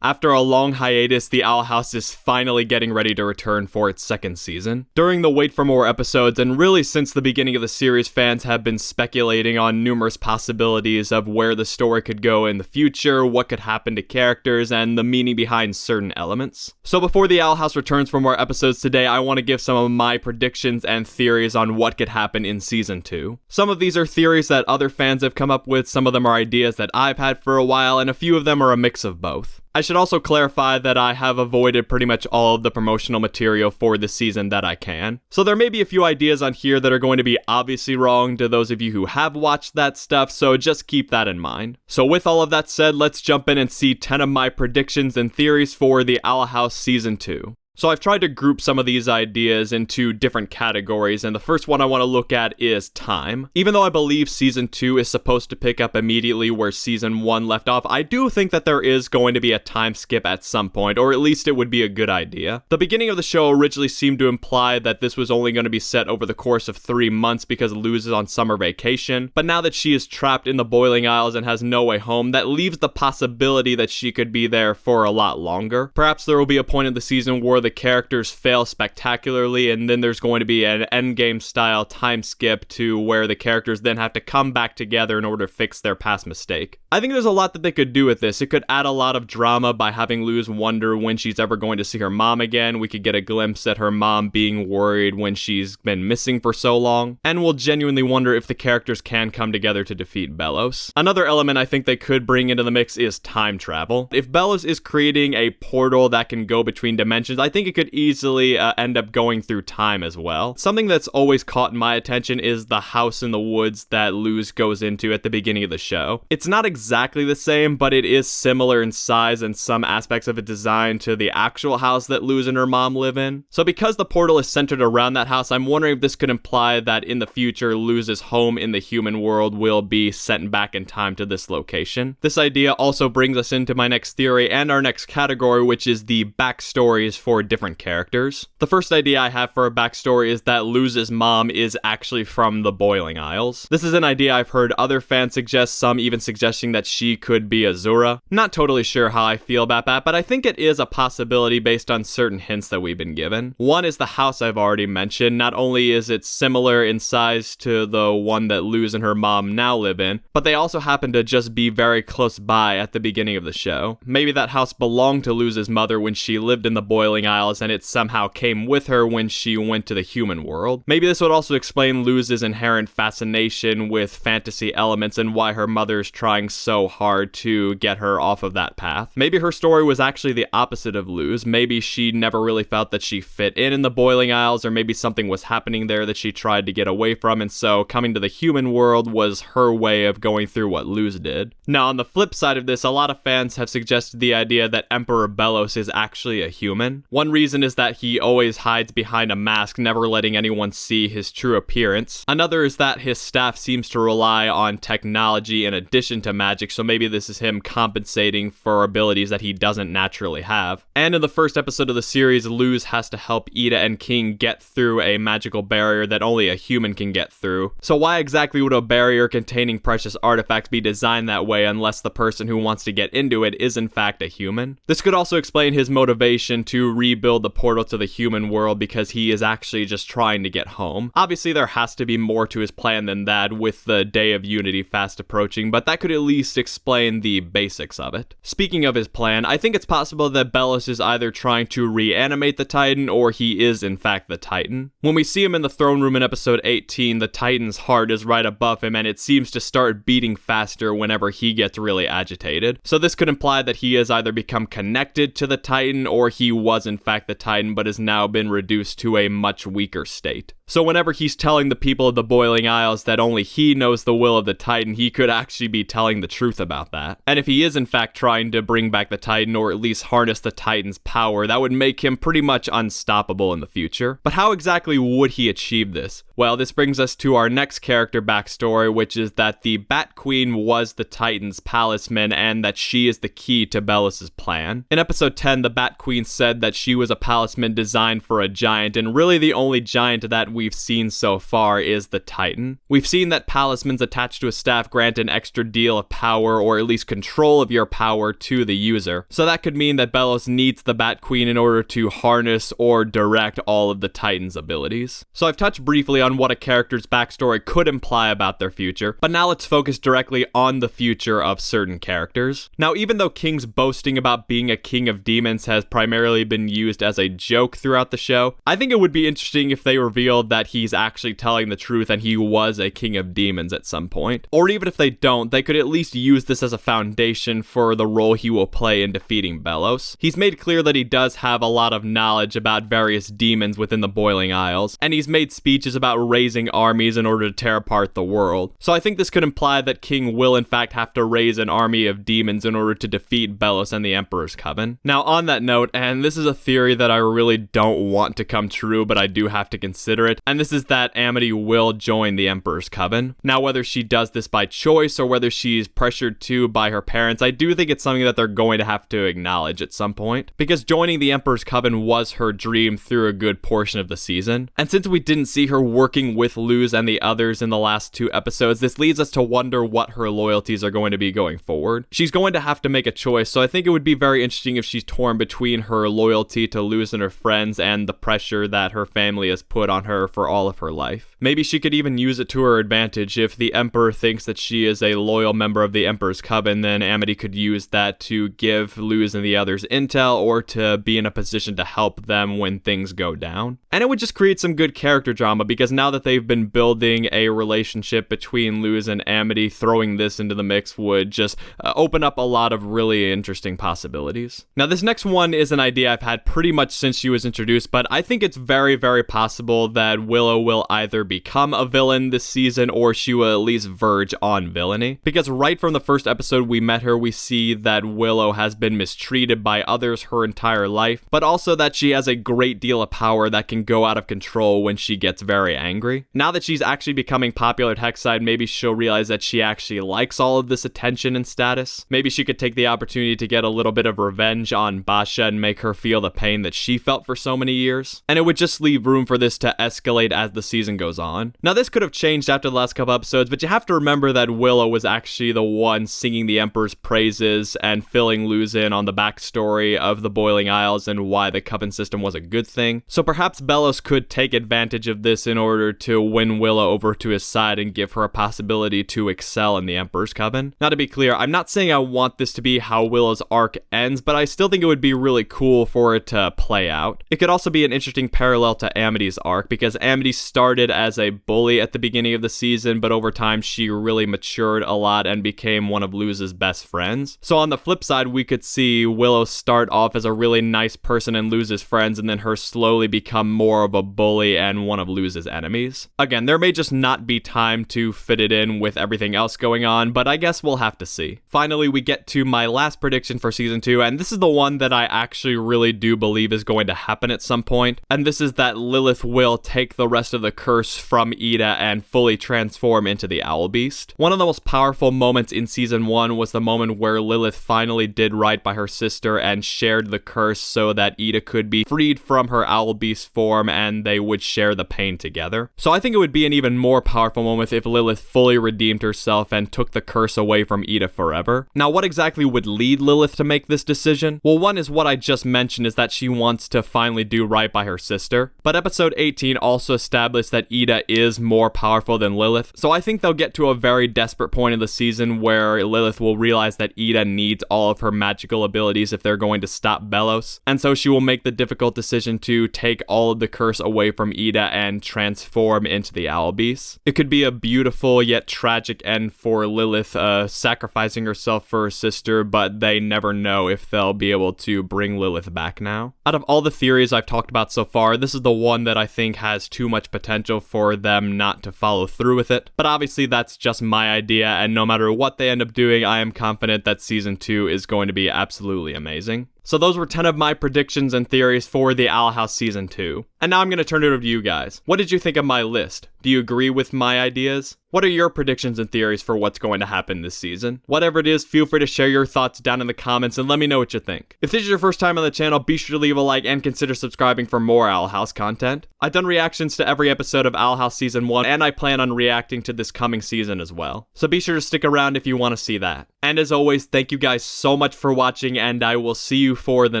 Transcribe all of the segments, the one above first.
After a long hiatus, the Owl House is finally getting ready to return for its second season. During the wait for more episodes, and really since the beginning of the series, fans have been speculating on numerous possibilities of where the story could go in the future, what could happen to characters, and the meaning behind certain elements. So before the Owl House returns for more episodes today, I want to give some of my predictions and theories on what could happen in Season 2. Some of these are theories that other fans have come up with, some of them are ideas that I've had for a while, and a few of them are a mix of both. I should also clarify that I have avoided pretty much all of the promotional material for this season that I can. So there may be a few ideas on here that are going to be obviously wrong to those of you who have watched that stuff, so just keep that in mind. So with all of that said, let's jump in and see 10 of my predictions and theories for the Owl House Season 2. So I've tried to group some of these ideas into different categories, and the first one I want to look at is time. Even though I believe Season 2 is supposed to pick up immediately where Season 1 left off, I do think that there is going to be a time skip at some point, or at least it would be a good idea. The beginning of the show originally seemed to imply that this was only going to be set over the course of 3 months because Luz is on summer vacation, but now that she is trapped in the Boiling Isles and has no way home, that leaves the possibility that she could be there for a lot longer. Perhaps there will be a point in the season where the characters fail spectacularly, and then there's going to be an endgame style time skip to where the characters then have to come back together in order to fix their past mistake. I think there's a lot that they could do with this. It could add a lot of drama by having Luz wonder when she's ever going to see her mom again. We could get a glimpse at her mom being worried when she's been missing for so long, and we'll genuinely wonder if the characters can come together to defeat Belos. Another element I think they could bring into the mix is time travel. If Belos is creating a portal that can go between dimensions, I think it could easily end up going through time as well. Something that's always caught my attention is the house in the woods that Luz goes into at the beginning of the show. It's not exactly the same, but it is similar in size and some aspects of its design to the actual house that Luz and her mom live in. So because the portal is centered around that house, I'm wondering if this could imply that in the future, Luz's home in the human world will be sent back in time to this location. This idea also brings us into my next theory and our next category, which is the backstories for different characters. The first idea I have for a backstory is that Luz's mom is actually from the Boiling Isles. This is an idea I've heard other fans suggest, some even suggesting that she could be Azura. Not totally sure how I feel about that, but I think it is a possibility based on certain hints that we've been given. One is the house I've already mentioned. Not only is it similar in size to the one that Luz and her mom now live in, but they also happen to just be very close by at the beginning of the show. Maybe that house belonged to Luz's mother when she lived in the Boiling Isles, and it somehow came with her when she went to the human world. Maybe this would also explain Luz's inherent fascination with fantasy elements and why her mother's trying so hard to get her off of that path. Maybe her story was actually the opposite of Luz. Maybe she never really felt that she fit in the Boiling Isles, or maybe something was happening there that she tried to get away from, and so coming to the human world was her way of going through what Luz did. Now, on the flip side of this, a lot of fans have suggested the idea that Emperor Belos is actually a human. One reason is that he always hides behind a mask, never letting anyone see his true appearance. Another is that his staff seems to rely on technology in addition to magic, so maybe this is him compensating for abilities that he doesn't naturally have. And in the first episode of the series, Luz has to help Ida and King get through a magical barrier that only a human can get through. So why exactly would a barrier containing precious artifacts be designed that way unless the person who wants to get into it is in fact a human? This could also explain his motivation to rebuild the portal to the human world, because he is actually just trying to get home. Obviously, there has to be more to his plan than that, with the Day of Unity fast approaching, but that could at least explain the basics of it. Speaking of his plan, I think it's possible that Belos is either trying to reanimate the Titan, or he is in fact the Titan. When we see him in the throne room in episode 18, the Titan's heart is right above him, and it seems to start beating faster whenever he gets really agitated. So this could imply that he has either become connected to the Titan, or he was in fact the Titan but has now been reduced to a much weaker state. So whenever he's telling the people of the Boiling Isles that only he knows the will of the Titan, he could actually be telling the truth about that. And if he is in fact trying to bring back the Titan, or at least harness the Titan's power, that would make him pretty much unstoppable in the future. But how exactly would he achieve this? Well, this brings us to our next character backstory, which is that the Bat Queen was the Titan's palisman, and that she is the key to Belos' plan. In episode 10, the Bat Queen said that she was a palisman designed for a giant, and really the only giant that we've seen so far is the Titan. We've seen that talismans attached to a staff grant an extra deal of power, or at least control of your power, to the user. So that could mean that Belos needs the Bat Queen in order to harness or direct all of the Titan's abilities. So I've touched briefly on what a character's backstory could imply about their future, but now let's focus directly on the future of certain characters. Now, even though King's boasting about being a king of demons has primarily been used as a joke throughout the show, I think it would be interesting if they revealed that he's actually telling the truth and he was a king of demons at some point. Or even if they don't, they could at least use this as a foundation for the role he will play in defeating Belos. He's made clear that he does have a lot of knowledge about various demons within the Boiling Isles, and he's made speeches about raising armies in order to tear apart the world. So I think this could imply that King will in fact have to raise an army of demons in order to defeat Belos and the Emperor's Coven. Now, on that note, and this is a theory that I really don't want to come true, but I do have to consider it, and this is that Amity will join the Emperor's Coven. Now, whether she does this by choice or whether she's pressured to by her parents, I do think it's something that they're going to have to acknowledge at some point, because joining the Emperor's Coven was her dream through a good portion of the season. And since we didn't see her working with Luz and the others in the last 2 episodes, this leads us to wonder what her loyalties are going to be going forward. She's going to have to make a choice, so I think it would be very interesting if she's torn between her loyalty to Luz and her friends and the pressure that her family has put on her for all of her life. Maybe she could even use it to her advantage. If the Emperor thinks that she is a loyal member of the Emperor's Coven, then Amity could use that to give Luz and the others intel or to be in a position to help them when things go down. And it would just create some good character drama, because now that they've been building a relationship between Luz and Amity, throwing this into the mix would just open up a lot of really interesting possibilities. Now, this next one is an idea I've had pretty much since she was introduced, but I think it's very, very possible that Willow will either become a villain this season or she will at least verge on villainy. Because right from the first episode we met her, we see that Willow has been mistreated by others her entire life, but also that she has a great deal of power that can go out of control when she gets very angry. Now that she's actually becoming popular at Hexside, maybe she'll realize that she actually likes all of this attention and status. Maybe she could take the opportunity to get a little bit of revenge on Basha and make her feel the pain that she felt for so many years. And it would just leave room for this to escalate as the season goes on. Now, this could have changed after the last couple episodes, but you have to remember that Willow was actually the one singing the Emperor's praises and filling Luz in on the backstory of the Boiling Isles and why the Coven system was a good thing. So perhaps Belos could take advantage of this in order to win Willow over to his side and give her a possibility to excel in the Emperor's Coven. Now, to be clear, I'm not saying I want this to be how Willow's arc ends, but I still think it would be really cool for it to play out. It could also be an interesting parallel to Amity's arc, because Amity started as a bully at the beginning of the season, but over time she really matured a lot and became one of Luz's best friends. So on the flip side, we could see Willow start off as a really nice person and Luz's friends, and then her slowly become more of a bully and one of Luz's enemies. Again, there may just not be time to fit it in with everything else going on, but I guess we'll have to see. Finally, we get to my last prediction for season 2, and this is the one that I actually really do believe is going to happen at some point, and this is that Lilith will take the rest of the curse from Ida and fully transform into the Owl Beast. One of the most powerful moments in season 1 was the moment where Lilith finally did right by her sister and shared the curse so that Ida could be freed from her Owl Beast form and they would share the pain together. So I think it would be an even more powerful moment if Lilith fully redeemed herself and took the curse away from Ida forever. Now, what exactly would lead Lilith to make this decision? Well, one is what I just mentioned, is that she wants to finally do right by her sister. But episode 18 also established that Ida is more powerful than Lilith, so I think they'll get to a very desperate point in the season where Lilith will realize that Ida needs all of her magical abilities if they're going to stop Belos, and so she will make the difficult decision to take all of the curse away from Ida and transform into the Owl Beast. It could be a beautiful yet tragic end for Lilith, sacrificing herself for her sister, but they never know if they'll be able to bring Lilith back now. Out of all the theories I've talked about so far, this is the one that I think has too much potential for them not to follow through with it, but obviously that's just my idea, and no matter what they end up doing, I am confident that season 2 is going to be absolutely amazing. So those were 10 of my predictions and theories for the Owl House Season 2. And now I'm going to turn it over to you guys. What did you think of my list? Do you agree with my ideas? What are your predictions and theories for what's going to happen this season? Whatever it is, feel free to share your thoughts down in the comments and let me know what you think. If this is your first time on the channel, be sure to leave a like and consider subscribing for more Owl House content. I've done reactions to every episode of Owl House Season 1, and I plan on reacting to this coming season as well. So be sure to stick around if you want to see that. And as always, thank you guys so much for watching, and I will see you for the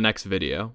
next video.